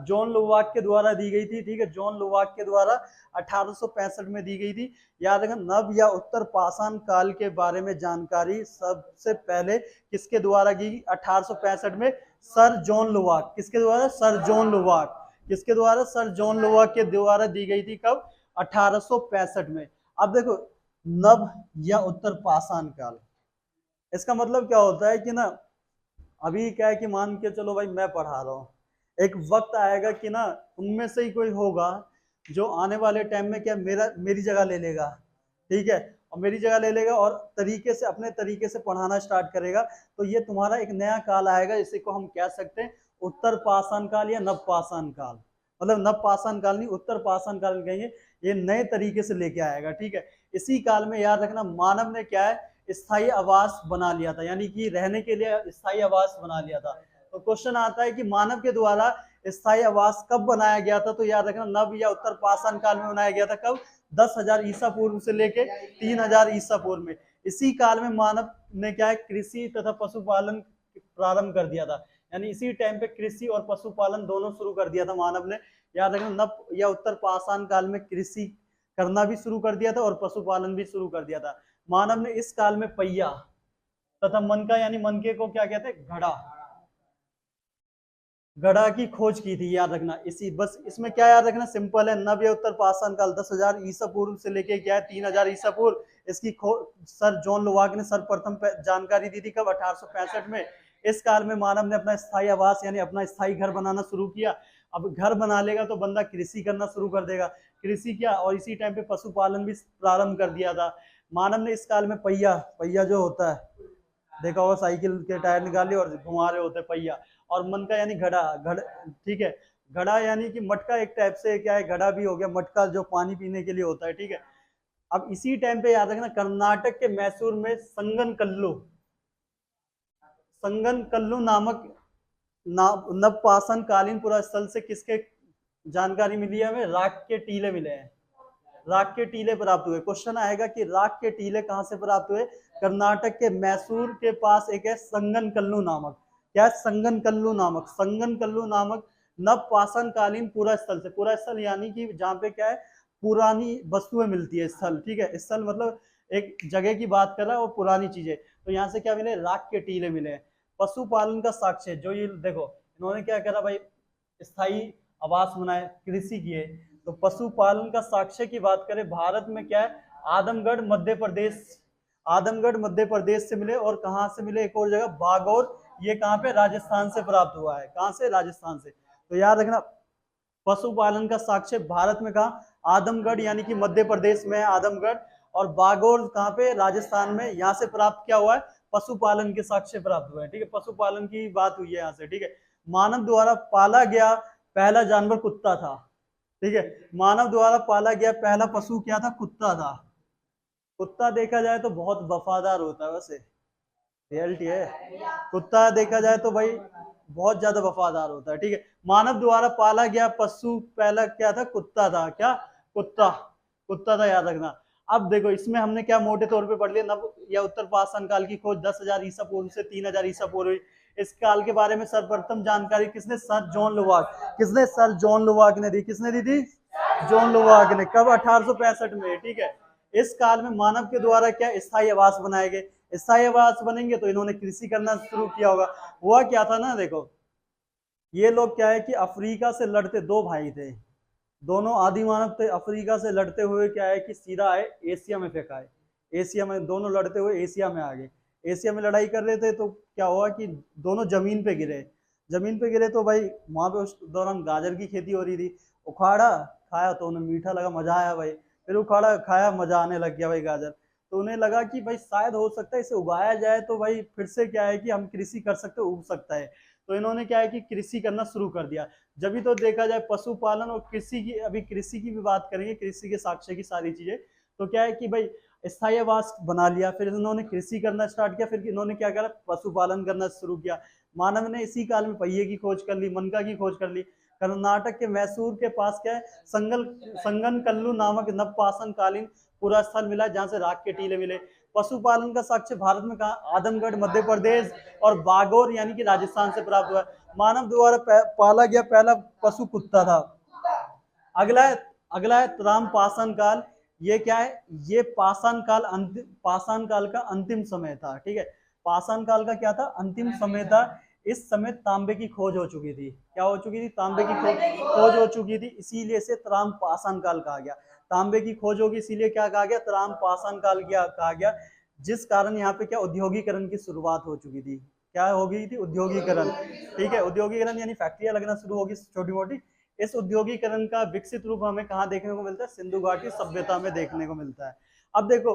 जॉन लुवाक के द्वारा दी गई थी। ठीक है, जॉन लुवाक के द्वारा 1865 में दी गई थी। याद रखना, नव या उत्तर पाषाण काल के बारे में जानकारी सबसे पहले किसके द्वारा की, 1865 में सर जॉन लुवाक। किसके द्वारा, सर जॉन लुवाक। किसके द्वारा, सर जॉन लुवाक के द्वारा दी गई थी। कब, 1865 में। अब देखो, नव या उत्तर पाषाण काल, इसका मतलब क्या होता है कि ना, अभी क्या है कि मान के चलो भाई मैं पढ़ा रहा हूँ, एक वक्त आएगा कि ना उनमें से ही कोई होगा जो आने वाले टाइम में क्या मेरी जगह ले लेगा। ठीक है, और मेरी जगह ले लेगा और तरीके से अपने तरीके से पढ़ाना स्टार्ट करेगा। तो ये तुम्हारा एक नया काल आएगा, इसी को हम कह सकते हैं उत्तर पाषाण काल या नव पाषाण काल। मतलब नव पाषाण काल नहीं, उत्तर पाषाण काल कहेंगे। ये नए तरीके से लेके आएगा। ठीक है, इसी काल में याद रखना, मानव ने क्या है, स्थायी आवास बना लिया था, यानी कि रहने के लिए स्थायी आवास बना लिया था। तो क्वेश्चन आता है कि मानव के द्वारा स्थायी आवास कब बनाया गया था, तो याद रखना नव या उत्तर पाषाण काल में बनाया गया था। कब? 10,000 ईसा पूर्व से लेके 3,000 ईसा पूर्व में। इसी काल में मानव ने क्या है, कृषि तथा पशुपालन प्रारंभ कर दिया था। यानी इसी टाइम पे कृषि और पशुपालन दोनों शुरू कर दिया था मानव ने। याद रखना नव या उत्तर पाषाण काल में कृषि करना भी शुरू कर दिया था और पशुपालन भी शुरू कर दिया था। मानव ने इस काल में पहिया तथा मनका यानी मनके को क्या कहते हैं, घड़ा की खोज की थी। याद रखना इसी, बस इसमें क्या याद रखना, सिंपल है। नव या उत्तर पाषाण काल 10,000 ईसा पूर्व से लेके क्या है 3,000 ईसा पूर्व। इसकी सर जॉन लोवाक ने सर्वप्रथम जानकारी दी थी। कब? 1865 में। इस काल में मानव ने अपना स्थायी आवास यानी अपना स्थायी घर बनाना शुरू किया। अब घर बना लेगा तो बंदा कृषि करना शुरू कर देगा, कृषि किया और इसी टाइम पे पशुपालन भी प्रारंभ कर दिया था। मानव ने इस काल में पहिया जो होता है, देखा होगा, साइकिल के टायर निकाले और घुमा रहे होते पहिया। और मनका यानी घड़ा, ठीक है। घड़ा यानी कि मटका, एक टाइप से क्या है, घड़ा भी हो गया, मटका जो पानी पीने के लिए होता है, ठीक है। अब इसी टाइम पे याद रखना कर्नाटक के मैसूर में संगन कल्लू नामक नवपाषाण कालीन पुरा स्थल से किसके जानकारी मिली है हमें? राख के टीले मिले हैं, राख के टीले प्राप्त हुए। क्वेश्चन आएगा कि राख के टीले कहां से प्राप्त हुए? कर्नाटक के मैसूर के पास एक है संगन कल्लू नामक, क्या है, संगन कल्लू नामक नवपाषाण कालीन पूरा स्थल से। पूरा स्थल यानी कि जहाँ पे क्या है, पुरानी वस्तुएं मिलती है, स्थल, ठीक है। स्थल मतलब एक जगह की बात कर रहा है और पुरानी चीजें। तो यहाँ से क्या मिले? राख के टीले मिले। पशुपालन का साक्ष्य, जो ये देखो इन्होंने क्या करा भाई, स्थायी आवास बनाए, कृषि किए। तो पशुपालन का साक्ष्य की बात करें, भारत में क्या है, आदमगढ़ मध्य प्रदेश से मिले। और कहां से मिले? एक और जगह बागौर, ये कहां पे? राजस्थान से प्राप्त हुआ है। कहां से? राजस्थान से। तो याद रखना पशुपालन का साक्ष्य भारत में कहा? आदमगढ़ यानी कि मध्य प्रदेश में है आदमगढ़। और बागौर कहां पे? राजस्थान में। यहाँ से प्राप्त क्या हुआ है? पशुपालन के साक्ष्य प्राप्त हुए हैं, ठीक है। पशुपालन की बात हुई है यहाँ से, ठीक है। मानव द्वारा पाला गया पहला जानवर कुत्ता था, ठीक है। मानव द्वारा पाला गया पहला पशु क्या था? कुत्ता था। कुत्ता देखा जाए तो बहुत वफादार होता है, वैसे रियलिटी है। कुत्ता देखा जाए तो भाई बहुत ज्यादा वफादार होता है, ठीक है। मानव द्वारा पाला गया पशु पहला क्या था? कुत्ता था। क्या? कुत्ता था, याद रखना। अब देखो इसमें हमने क्या मोटे तौर पे पढ़ लिया, नव या उत्तर पाषाण काल की खोज 10,000 ईसा पूर्व से 3,000 ईसा पूर्व। इस काल के बारे में सर्वप्रथम जानकारी किसने? Sir John Lubbock. किसने? सर जॉन लोवाक ने दी। किसने दी थी? जॉन लोवाक ने। कब? 1865 में, ठीक है। इस काल में मानव के द्वारा क्या स्थायी आवास बनाए गए। स्थायी आवास बनेंगे तो इन्होंने कृषि करना शुरू किया होगा। हुआ क्या था ना, देखो ये लोग क्या है कि अफ्रीका से लड़ते दो भाई थे, दोनों आदि मानव थे। अफ्रीका से लड़ते हुए क्या है कि सीधा आए एशिया में फेंका है। एशिया में दोनों लड़ते हुए एशिया में आ गए। एशिया में लड़ाई कर रहे थे तो क्या हुआ कि दोनों जमीन पे गिरे। तो भाई वहां पे उस दौरान गाजर की खेती हो रही थी। उखाड़ा, खाया तो उन्हें मीठा लगा, मजा आया भाई। फिर उखाड़ा, खाया, मजा आने लग गया भाई गाजर। तो उन्हें लगा कि भाई शायद हो सकता है इसे उगाया जाए तो भाई फिर से क्या है कि हम कृषि कर सकते, उग सकता है। तो इन्होंने क्या है कि कृषि करना शुरू कर दिया। जब भी तो देखा जाए पशुपालन और कृषि की, अभी कृषि की भी बात करेंगे, कृषि के साक्ष्य की सारी चीजें। तो क्या है कि भाई स्थायी आवास बना लिया, फिर इन्होंने कृषि करना स्टार्ट किया, फिर इन्होंने क्या करा? पशुपालन करना शुरू किया। मानव ने इसी काल में पहिए की खोज कर ली, मनका की खोज कर ली। कर्नाटक के मैसूर के पास क्या है, संगन कल्लू नामक नवपाषाण कालीन पूरा स्थल मिला जहां से राख के टीले मिले। पशुपालन का साक्ष्य भारत में कहा? आदमगढ़ मध्य प्रदेश और बागौर यानी कि राजस्थान से प्राप्त हुआ। मानव द्वारा पाला गया पहला पशु कुत्ता था। अगला है त्राम पाषाण काल। ये क्या है? ये पाषाण काल का अंतिम समय था, ठीक है। पाषाण काल का क्या था? अंतिम समय था। इस समय तांबे की खोज हो चुकी थी। क्या हो चुकी थी? तांबे की खोज हो चुकी थी, इसीलिए इसे त्राम पाषाण काल कहा गया। तांबे की खोज होगी इसीलिए क्या कहा गया? त्राम पाषाण काल कहा गया। जिस कारण यहाँ पे क्या उद्योगीकरण की शुरुआत हो चुकी थी। क्या हो गई थी? उद्योगीकरण, ठीक है। उद्योगीकरण यानी फैक्ट्रियां लगना शुरू होगी छोटी मोटी। इस उद्योगीकरण का विकसित रूप हमें कहाँ देखने को मिलता है? सिंधु घाटी सभ्यता में देखने को मिलता है। अब देखो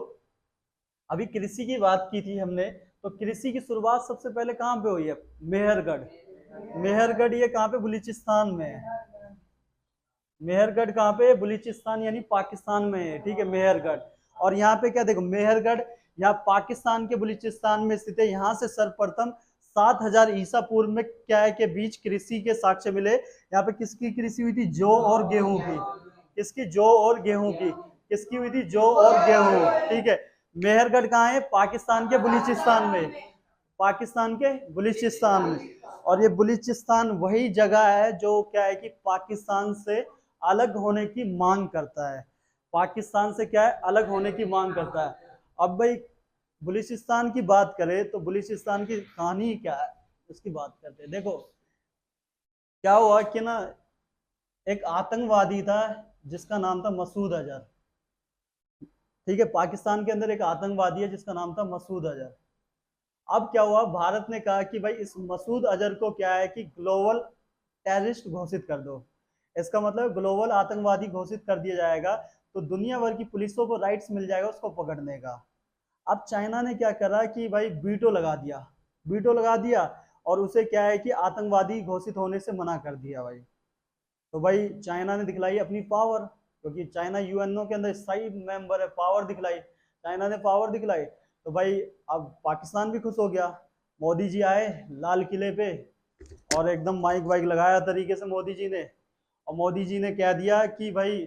अभी कृषि की बात की थी हमने, तो कृषि की शुरुआत सबसे पहले कहाँ पे हुई है? मेहरगढ़ ये कहाँ पे? बलूचिस्तान में है। मेहरगढ़ कहाँ पे? बलूचिस्तान यानी पाकिस्तान में है, ठीक है, मेहरगढ़। और यहाँ पे क्या देखो, मेहरगढ़ यहाँ पाकिस्तान के बलूचिस्तान में स्थित है। यहाँ से सर्वप्रथम 7000 ईसा पूर्व में क्या है के बीच कृषि के साक्ष्य मिले। यहाँ पे किसकी कृषि हुई थी? जौ और गेहूं की। किसकी? जौ और गेहूं की। किसकी हुई थी? जौ और गेहूं। ठीक है। मेहरगढ़ कहाँ है? पाकिस्तान के बलूचिस्तान में। पाकिस्तान के बलूचिस्तान में। और ये बलूचिस्तान वही जगह है जो क्या है कि पाकिस्तान से अलग होने की मांग करता है। पाकिस्तान से क्या है? अलग होने की मांग करता है। अब भाई बलूचिस्तान की बात करें तो बलूचिस्तान की कहानी क्या है उसकी बात करते हैं। देखो क्या हुआ कि ना, एक आतंकवादी था जिसका नाम था मसूद अजहर। ठीक है, पाकिस्तान के अंदर एक आतंकवादी है जिसका नाम था मसूद अजहर। अब क्या हुआ, भारत ने कहा कि भाई इस मसूद अजहर को क्या है कि ग्लोबल टेररिस्ट घोषित कर दो। इसका मतलब ग्लोबल आतंकवादी घोषित कर दिया जाएगा तो दुनिया भर की पुलिसों को राइट्स मिल जाएगा उसको पकड़ने का। अब चाइना ने क्या करा कि भाई वीटो लगा दिया। वीटो लगा दिया और उसे क्या है कि आतंकवादी घोषित होने से मना कर दिया भाई। तो भाई चाइना ने दिखलाई अपनी पावर, क्योंकि चाइना यूएनओ के अंदर स्थायी मेंबर है। पावर दिखलाई, चाइना ने पावर दिखलाई। तो भाई अब पाकिस्तान भी खुश हो गया। मोदी जी आए लाल किले पे और एकदम माइक वाइक लगाया तरीके से मोदी जी ने। और मोदी जी ने कह दिया कि भाई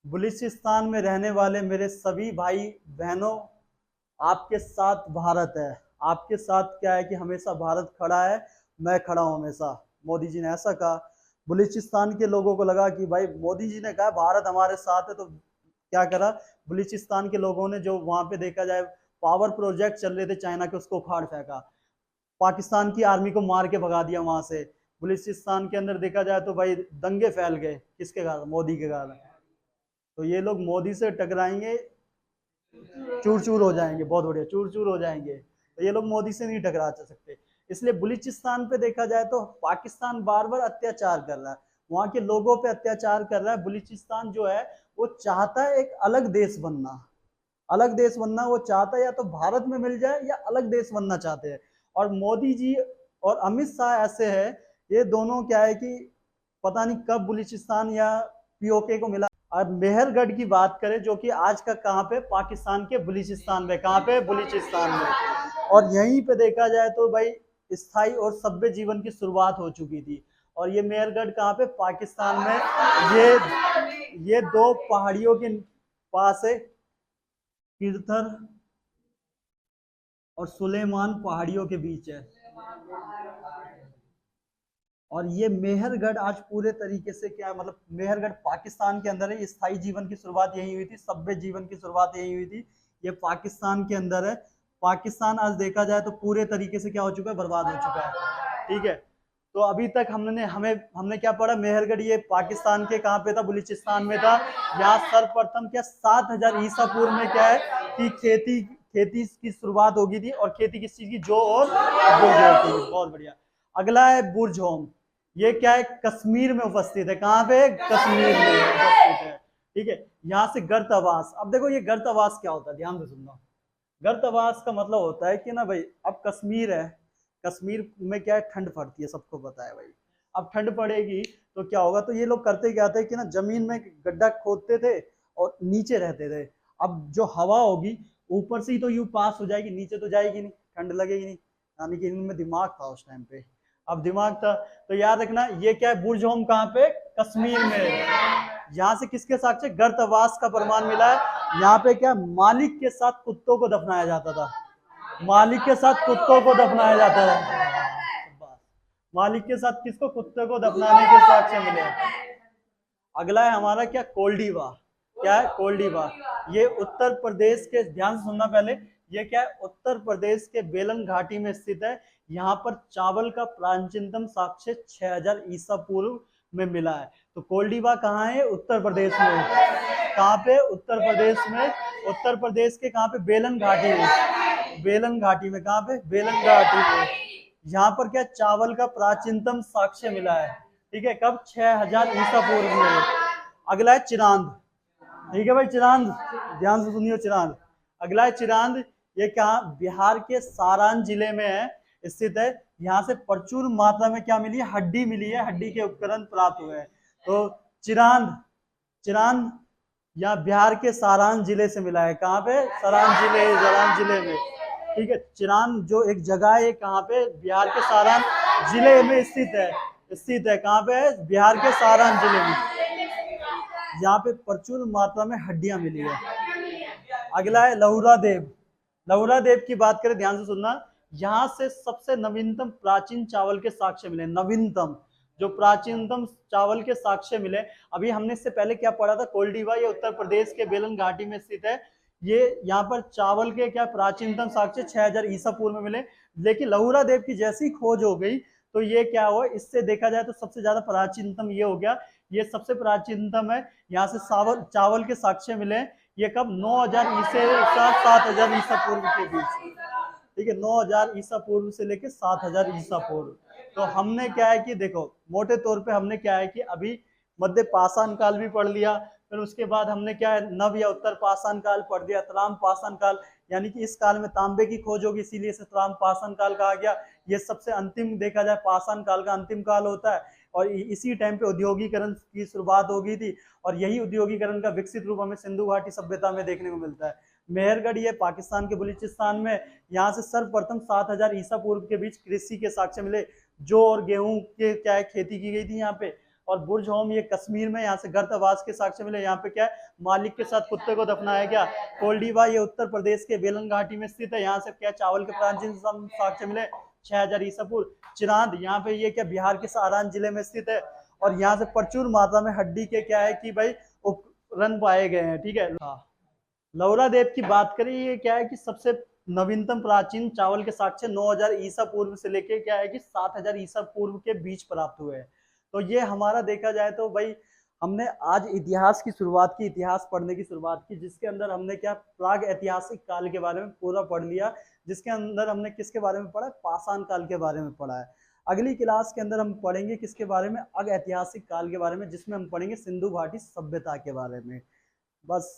बलूचिस्तान में रहने वाले मेरे सभी भाई बहनों, आपके साथ भारत है। आपके साथ क्या है कि हमेशा भारत खड़ा है, मैं खड़ा हूं हमेशा। मोदी जी ने ऐसा कहा। बलूचिस्तान के लोगों को लगा कि भाई मोदी जी ने कहा भारत हमारे साथ है, तो क्या करा बलूचिस्तान के लोगों ने, जो वहां पे देखा जाए पावर प्रोजेक्ट चल रहे थे चाइना के, उसको उखाड़ फेंका। पाकिस्तान की आर्मी को मार के भगा दिया वहां से। बलूचिस्तान के अंदर देखा जाए तो भाई दंगे फैल गए। किसके कारण? मोदी के कारण। तो ये लोग मोदी से टकराएंगे, चूर चूर हो जाएंगे। बहुत बढ़िया, चूर चूर हो जाएंगे। तो ये लोग मोदी से नहीं टकरा सकते। इसलिए बलूचिस्तान पे देखा जाए तो पाकिस्तान बार बार अत्याचार कर रहा है, वहां के लोगों पे अत्याचार कर रहा है। बलूचिस्तान जो है वो चाहता है एक अलग देश बनना। अलग देश बनना वो चाहता है, या तो भारत में मिल जाए या अलग देश बनना चाहते हैं। और मोदी जी और अमित शाह ऐसे है, ये दोनों क्या है कि पता नहीं कब बलूचिस्तान या पीओके को मिला। और मेहरगढ़ की बात करें जो कि आज का कहाँ पे? पाकिस्तान के बलूचिस्तान में। कहाँ पे? बलूचिस्तान में। और यहीं पे देखा जाए तो भाई स्थायी और सभ्य जीवन की शुरुआत हो चुकी थी। और ये मेहरगढ़ कहाँ पे? पाकिस्तान में। ये दो पहाड़ियों के पास है, किरथर और सुलेमान पहाड़ियों के बीच है। और ये मेहरगढ़ आज पूरे तरीके से क्या, मतलब मेहरगढ़ पाकिस्तान के अंदर है। स्थायी जीवन की शुरुआत यही हुई थी, सभ्य जीवन की शुरुआत यही हुई थी। ये पाकिस्तान के अंदर है। पाकिस्तान आज देखा जाए तो पूरे तरीके से क्या हो चुका है? बर्बाद हो चुका है। ठीक है। तो अभी तक हमने क्या पढ़ा? मेहरगढ़ ये पाकिस्तान के कहाँ पे था? बलूचिस्तान में था। यहाँ सर्वप्रथम क्या 7000 ईसा पूर्व में क्या है कि खेती की शुरुआत होगी थी। और खेती किस चीज की? जौ और गेहूं की। बहुत बढ़िया। अगला है बुरजहोम। ये क्या है? कश्मीर में उपस्थित है। कहाँ पे? कश्मीर में उपस्थित है। ठीक है। यहाँ से गर्तवास। अब देखो ये गर्तवास क्या होता है, ध्यान से सुनना। गर्तवास का मतलब होता है कि ना भाई, अब कश्मीर है, कश्मीर में क्या है? ठंड पड़ती है, सबको पता है भाई। अब ठंड पड़ेगी तो क्या होगा? तो ये लोग करते क्या थे कि ना जमीन में गड्ढा खोदते थे और नीचे रहते थे। अब जो हवा होगी ऊपर से ही तो यूं पास हो जाएगी, नीचे तो जाएगी नहीं, ठंड लगेगी नहीं। यानी कि इनमें दिमाग था उस टाइम पे। अब दिमाग था तो याद रखना, ये क्या है? बुरजहोम कहाँ पे? कश्मीर में। यहाँ से किसके साक्ष्य? गर्तवास का प्रमाण मिला है। यहाँ पे क्या? मालिक के साथ कुत्तों को दफनाया जाता था। मालिक के साथ कुत्तों को दफनाया जाता था। मालिक के साथ किसको? कुत्ते को दफनाने के साक्ष्य मिले। अगला है हमारा क्या? कोल्डीवा। क्या है? कोल्डीवा। ये उत्तर प्रदेश के, ध्यान से सुनना पहले, ये क्या है? उत्तर प्रदेश के बेलन घाटी में स्थित है। यहाँ पर चावल का प्राचीनतम साक्ष्य 6000 ईसा पूर्व में मिला है। तो कोल्डीवा कहाँ है? उत्तर प्रदेश में। कहाँ पे? उत्तर प्रदेश में। उत्तर प्रदेश के कहाँ पे? बेलन घाटी में। बेलन घाटी में। कहाँ पे? बेलन घाटी में। यहाँ पर क्या? चावल का प्राचीनतम साक्ष्य मिला है। ठीक है। कब? 6000 ईसा पूर्व में। अगला है चिरांद। ठीक है भाई, चिरांद ध्यान से सुनियो। चिरांद, अगला है चिरांद। ये कहाँ? बिहार के सारण जिले में है, स्थित है। यहाँ से प्रचुर मात्रा में क्या मिली है? हड्डी मिली है, हड्डी के उपकरण प्राप्त हुए हैं। तो चिरांद, चिरांद यहाँ बिहार के सारण जिले से मिला है। कहाँ पे? सारण जिले में। ठीक है। चिरांद जो एक जगह है, कहाँ पे, बिहार के सारण जिले में स्थित है। कहाँ पे है? बिहार के सारण जिले में। यहाँ पे प्रचुर मात्रा में हड्डियां मिली है। अगला है लहुरा देव। लहुरा देव की बात करें, ध्यान से सुनना, यहाँ से सबसे नवीनतम प्राचीन चावल के साक्ष्य मिले। नवीनतम जो प्राचीनतम चावल के साक्ष्य मिले। अभी हमने इससे पहले क्या पढ़ा था, कोल्डिवा, ये उत्तर प्रदेश के बेलन घाटी में स्थित है। ये यहाँ पर चावल के क्या प्राचीनतम साक्ष्य 6000 ईसा पूर्व में मिले। लेकिन लहुरा देव की जैसी खोज हो गई तो ये क्या हुआ, इससे देखा जाए तो सबसे ज्यादा प्राचीनतम ये हो गया। ये सबसे प्राचीनतम है। यहाँ से चावल के साक्ष्य मिले। ये कब? 9000 ईसे 7000 ईसा पूर्व के बीच। ठीक है, 9000 ईसा पूर्व से लेके 7000 ईसा पूर्व। तो हमने क्या है कि देखो, मोटे तौर पे हमने क्या है कि अभी मध्य पाषाण काल भी पढ़ लिया, फिर उसके बाद हमने क्या है, नव या उत्तर पाषाण काल पढ़ दिया, त्राम पाषाण काल, यानी कि इस काल में तांबे की खोज होगी, इसीलिए इसे त्राम पाषाण काल कहा गया। ये सबसे अंतिम देखा जाए पाषाण काल का अंतिम काल होता है। और इसी टाइम पे औद्योगिकरण की शुरुआत हो गई थी, और यही औद्योगिकरण का विकसित रूप हमें सिंधु घाटी सभ्यता में देखने को मिलता है। मेहरगढ़ ये पाकिस्तान के बलूचिस्तान में, यहाँ से सर्वप्रथम 7000 ईसा पूर्व के बीच कृषि के साक्ष्य मिले। जौ और गेहूं के क्या है खेती की गई थी यहाँ पे। और बुर्ज होम ये कश्मीर में, यहाँ से गर्तवास के साक्ष्य मिले। यहाँ पे क्या है, मालिक के साथ कुत्ते को दफनाया गया। कोल्डिवा ये उत्तर प्रदेश के बेलन घाटी में स्थित है। यहाँ से क्या चावल के प्राचीन साक्ष्य मिले 6000 ईसा पूर्व। चिरांद यहाँ पे ये क्या बिहार के सारण जिले में स्थित है। और यहाँ से प्रचुर मात्रा में हड्डी के क्या है कि भाई उपकरण पाए गए हैं। ठीक है। लहुरा देव की बात करें, ये क्या है कि सबसे नवीनतम प्राचीन चावल के साक्ष्य 9000 ईसा पूर्व से लेके क्या है कि 7000 ईसा पूर्व के बीच प्राप्त हुए हैं। तो ये हमारा देखा जाए तो भाई हमने आज इतिहास की शुरुआत की, इतिहास पढ़ने की शुरुआत की, जिसके अंदर हमने क्या प्राग ऐतिहासिक काल के बारे में पूरा पढ़ लिया। जिसके अंदर हमने किसके बारे में पढ़ा? पाषाण काल के बारे में पढ़ा है। अगली क्लास के अंदर हम पढ़ेंगे किसके बारे में? अग ऐतिहासिक काल के बारे में, जिसमें हम पढ़ेंगे सिंधु घाटी सभ्यता के बारे में। बस।